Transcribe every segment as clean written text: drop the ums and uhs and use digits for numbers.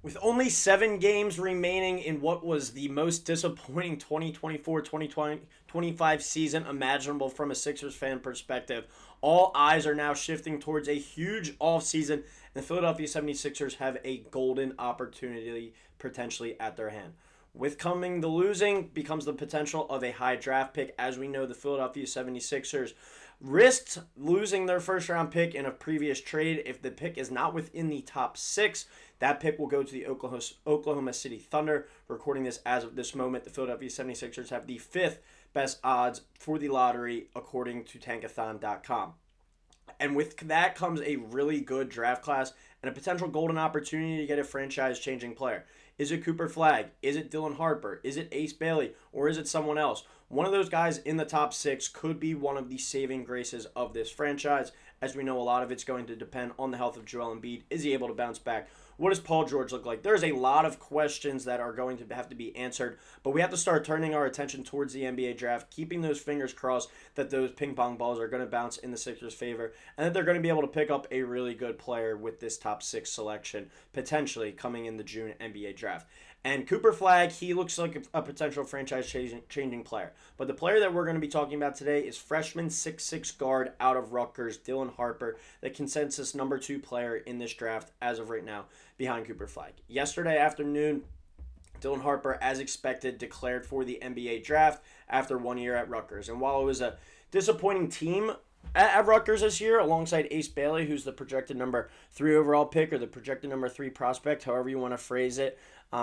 With only 7 games remaining in what was the most disappointing 2024-2025 season imaginable from a Sixers fan perspective, all eyes are now shifting towards a huge offseason, and the Philadelphia 76ers have a golden opportunity potentially at their hand. With coming the losing becomes the potential of a high draft pick. As we know, the Philadelphia 76ers risked losing their first round pick in a previous trade. If the pick is not within the top 6, that pick will go to the Oklahoma City Thunder. Recording this as of this moment, the Philadelphia 76ers have the 5th best odds for the lottery according to tankathon.com. And with that comes a really good draft class and a potential golden opportunity to get a franchise-changing player. Is it Cooper Flagg? Is it Dylan Harper? Is it Ace Bailey? Or is it someone else? One of those guys in the top 6 could be one of the saving graces of this franchise. As we know, a lot of it's going to depend on the health of Joel Embiid. Is he able to bounce back? What does Paul George look like? There's a lot of questions that are going to have to be answered, but we have to start turning our attention towards the NBA draft, keeping those fingers crossed that those ping pong balls are going to bounce in the Sixers' favor, and that they're going to be able to pick up a really good player with this top 6 selection, potentially coming in the June NBA draft. And Cooper Flagg, he looks like a potential franchise-changing player. But the player that we're going to be talking about today is freshman 6'6" guard out of Rutgers, Dylan Harper, the consensus number 2 player in this draft as of right now, behind Cooper Flagg. Yesterday afternoon, Dylan Harper, as expected, declared for the NBA draft after 1 year at Rutgers. And while it was a disappointing team at Rutgers this year, alongside Ace Bailey, who's the projected number 3 overall pick or the projected number 3 prospect, however you want to phrase it,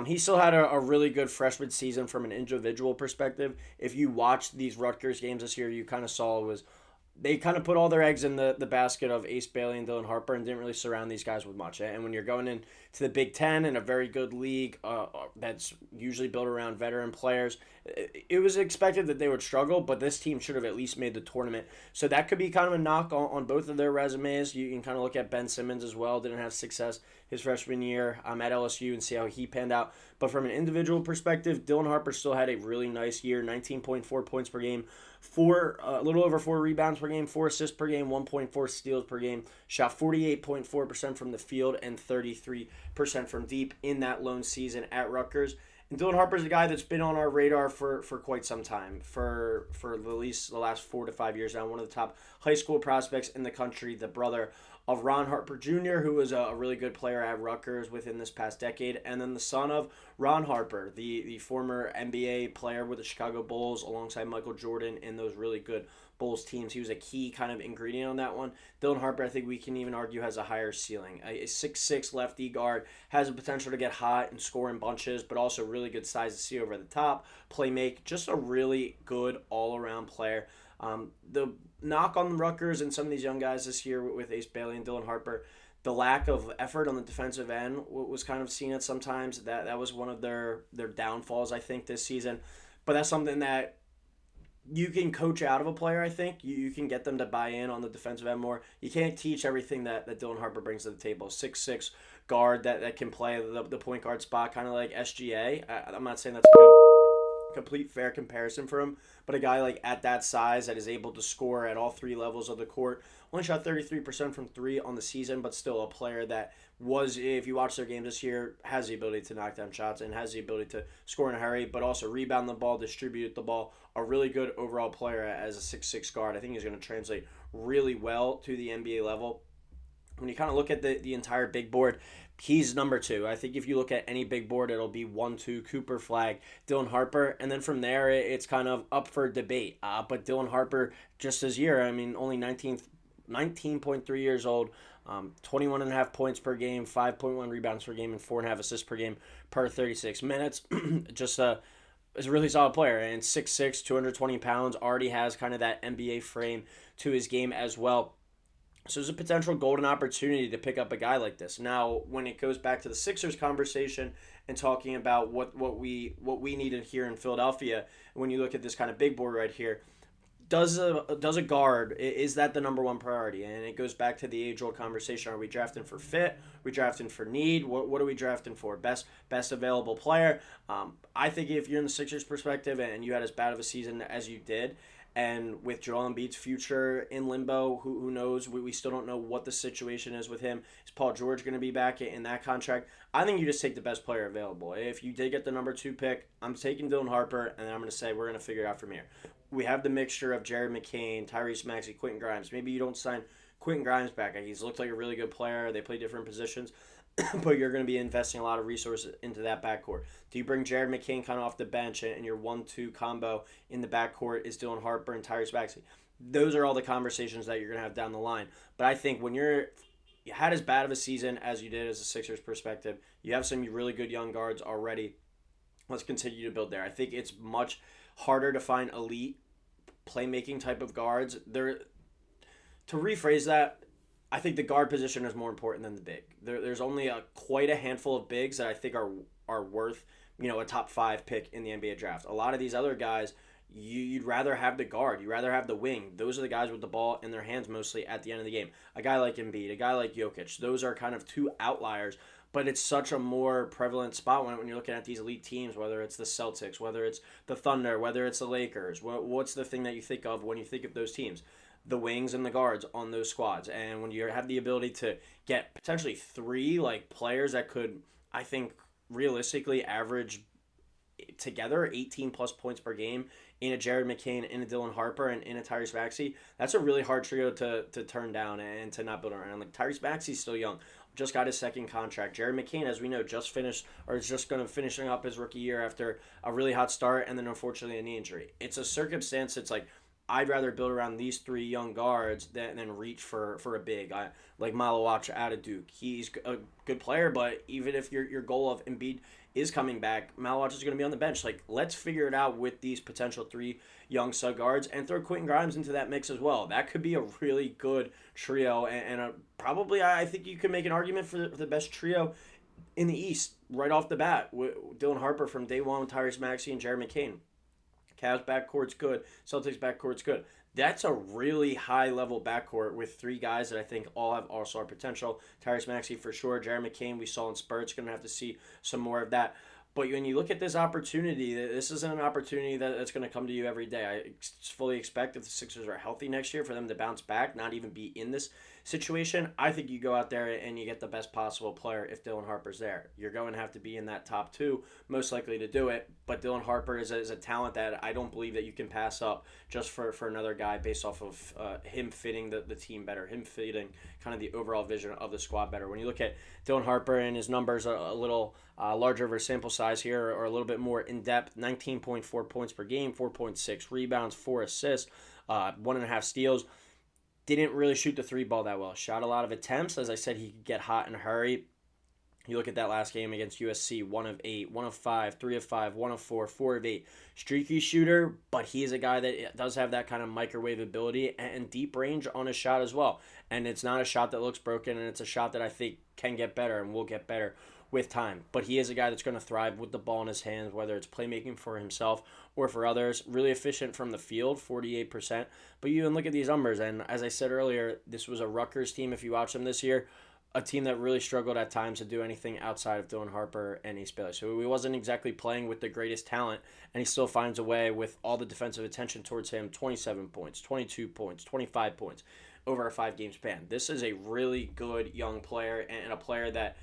he still had a really good freshman season from an individual perspective. If you watched these Rutgers games this year, you kind of saw it was they kind of put all their eggs in the basket of Ace Bailey and Dylan Harper and didn't really surround these guys with much. And when you're going into the Big Ten in a very good league that's usually built around veteran players, it was expected that they would struggle, but this team should have at least made the tournament. So that could be kind of a knock on both of their resumes. You can kind of look at Ben Simmons as well. Didn't have success his freshman year at LSU and see how he panned out. But from an individual perspective, Dylan Harper still had a really nice year, 19.4 points per game, a little over 4 rebounds per game, 4 assists per game, 1.4 steals per game, shot 48.4% from the field and 33% from deep in that lone season at Rutgers. And Dylan Harper's a guy that's been on our radar for quite some time, for at least the last 4 to 5 years now. One of the top high school prospects in the country, the brother of Ron Harper Jr., who was a really good player at Rutgers within this past decade, and then the son of Ron Harper, the former NBA player with the Chicago Bulls alongside Michael Jordan in those really good Bulls teams. He was a key kind of ingredient on that one. Dylan Harper, I think we can even argue, has a higher ceiling. A 6'6" lefty guard has the potential to get hot and score in bunches, but also really good size to see over the top, play make, just a really good all-around player. The knock on the Rutgers and some of these young guys this year with Ace Bailey and Dylan Harper, the lack of effort on the defensive end was kind of seen at sometimes. That was one of their downfalls, I think, this season. But that's something that you can coach out of a player, I think. You can get them to buy in on the defensive end more. You can't teach everything that Dylan Harper brings to the table. 6'6" guard that can play the point guard spot, kind of like SGA. I'm not saying that's a good complete fair comparison for him, but a guy like at that size that is able to score at all 3 levels of the court. Only shot 33% from 3 on the season, but still a player that was, if you watch their games this year, has the ability to knock down shots and has the ability to score in a hurry, but also rebound the ball, distribute the ball. A really good overall player as a 6'6" guard. I think he's going to translate really well to the NBA level. When you kind of look at the entire big board, he's number 2. I think if you look at any big board, it'll be 1, 2, Cooper Flagg, Dylan Harper, and then from there, it's kind of up for debate. But Dylan Harper, just this year, I mean, only 19.3 years old, 21.5 points per game, 5.1 rebounds per game, and 4.5 assists per game per 36 minutes. Just is a really solid player, and 6'6", 220 pounds, already has kind of that NBA frame to his game as well. So there's a potential golden opportunity to pick up a guy like this. Now, when it goes back to the Sixers conversation and talking about what we needed here in Philadelphia, when you look at this kind of big board right here, does a guard, is that the number 1 priority? And it goes back to the age-old conversation. Are we drafting for fit? Are we drafting for need? What are we drafting for? Best available player? I think if you're in the Sixers perspective and you had as bad of a season as you did, And with Joel Embiid's future in limbo, who knows? We still don't know what the situation is with him. Is Paul George going to be back in that contract? I think you just take the best player available. If you did get the number 2 pick, I'm taking Dylan Harper, and I'm going to say we're going to figure it out from here. We have the mixture of Jared McCain, Tyrese Maxey, Quentin Grimes. Maybe you don't sign Quentin Grimes back. He's looked like a really good player. They play different positions. But you're going to be investing a lot of resources into that backcourt. Do you bring Jared McCain kind of off the bench and your 1-2 combo in the backcourt is Dylan Harper and Tyrese Maxey? Those are all the conversations that you're going to have down the line. But I think when you had as bad of a season as you did as a Sixers perspective, you have some really good young guards already. Let's continue to build there. I think it's much harder to find elite playmaking type of guards. To rephrase that, I think the guard position is more important than the big. There's only quite a handful of bigs that I think are worth a top 5 pick in the NBA draft. A lot of these other guys, you'd rather have the guard. You'd rather have the wing. Those are the guys with the ball in their hands mostly at the end of the game. A guy like Embiid, a guy like Jokic. Those are kind of 2 outliers. But it's such a more prevalent spot when you're looking at these elite teams, whether it's the Celtics, whether it's the Thunder, whether it's the Lakers. What's the thing that you think of when you think of those teams? The wings and the guards on those squads. And when you have the ability to get potentially 3 players that could, I think, realistically average together 18 plus points per game in a Jared McCain, in a Dylan Harper, and in a Tyrese Maxey, that's a really hard trio to turn down and to not build around. Tyrese Maxey's still young, just got his 2nd contract. Jared McCain, as we know, just finished or is just going to finishing up his rookie year after a really hot start and then unfortunately a knee injury. It's a circumstance. It's I'd rather build around these 3 young guards than reach for a big. Like Malawacha out of Duke. He's a good player, but even if your goal of Embiid is coming back, Malawacha is going to be on the bench. Let's figure it out with these potential 3 young sub guards and throw Quentin Grimes into that mix as well. That could be a really good trio and probably I think you could make an argument for the best trio in the East right off the bat with Dylan Harper from day one with Tyrese Maxey and Jared McCain. Cavs backcourt's good. Celtics backcourt's good. That's a really high-level backcourt with 3 guys that I think all have all-star potential. Tyrese Maxey for sure. Jared McCain we saw in spurts. Going to have to see some more of that. But when you look at this opportunity, this isn't an opportunity that's going to come to you every day. I fully expect if the Sixers are healthy next year for them to bounce back, not even be in this situation. I think you go out there and you get the best possible player if Dylan Harper's there. You're going to have to be in that top 2, most likely to do it. But Dylan Harper is a talent that I don't believe that you can pass up just for another guy based off of him fitting the team better, him fitting kind of the overall vision of the squad better. When you look at Dylan Harper and his numbers a little larger of a sample size here or a little bit more in-depth, 19.4 points per game, 4.6 rebounds, 4 assists, 1.5 steals. Didn't really shoot the 3 ball that well. Shot a lot of attempts. As I said, he could get hot in a hurry. You look at that last game against USC, 1 of 8, 1 of 5, 3 of 5, 1 of 4, 4 of 8. Streaky shooter, but he is a guy that does have that kind of microwave ability and deep range on his shot as well. And it's not a shot that looks broken, and it's a shot that I think can get better and will get better with time. But he is a guy that's going to thrive with the ball in his hands, whether it's playmaking for himself or for others. Really efficient from the field, 48%. But you even look at these numbers, and as I said earlier, this was a Rutgers team, if you watch them this year, a team that really struggled at times to do anything outside of Dylan Harper and Ace Bailey. So he wasn't exactly playing with the greatest talent, and he still finds a way with all the defensive attention towards him, 27 points, 22 points, 25 points over a 5-game span. This is a really good young player and a player that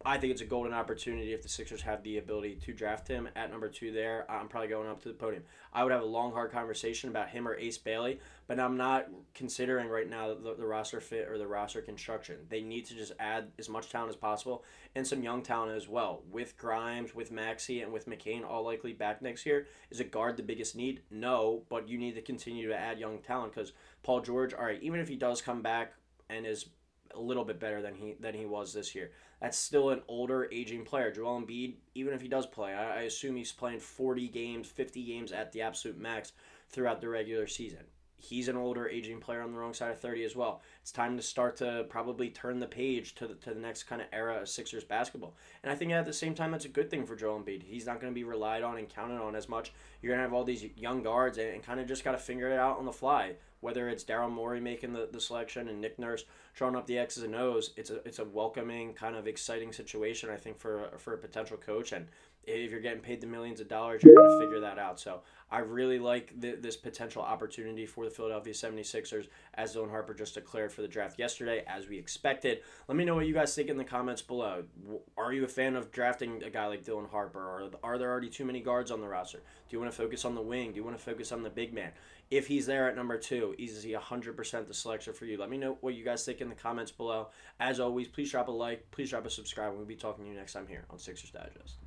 I think it's a golden opportunity if the Sixers have the ability to draft him at number 2 there. I'm probably going up to the podium. I would have a long, hard conversation about him or Ace Bailey, but I'm not considering right now the roster fit or the roster construction. They need to just add as much talent as possible and some young talent as well. With Grimes, with Maxey, and with McCain all likely back next year, is a guard the biggest need? No, but you need to continue to add young talent because Paul George, all right, even if he does come back and is a little bit better than he was this year, that's still an older, aging player. Joel Embiid, even if he does play, I assume he's playing 40 games, 50 games at the absolute max throughout the regular season. He's an older, aging player on the wrong side of 30 as well. It's time to start to probably turn the page to the next kind of era of Sixers basketball. And I think at the same time, that's a good thing for Joel Embiid. He's not going to be relied on and counted on as much. You're going to have all these young guards and kind of just got to figure it out on the fly. whether it's Daryl Morey making the selection and Nick Nurse drawing up the X's and O's, it's a welcoming, kind of exciting situation, I think, for a potential coach. And if you're getting paid the millions of dollars, you're going to figure that out. So I really like this potential opportunity for the Philadelphia 76ers, as Dylan Harper just declared for the draft yesterday, as we expected. Let me know what you guys think in the comments below. Are you a fan of drafting a guy like Dylan Harper, or are there already too many guards on the roster? Do you want to focus on the wing? Do you want to focus on the big man? If he's there at number 2, is he 100% the selection for you? Let me know what you guys think in the comments below. As always, please drop a like, please drop a subscribe, and we'll be talking to you next time here on Sixers Digest.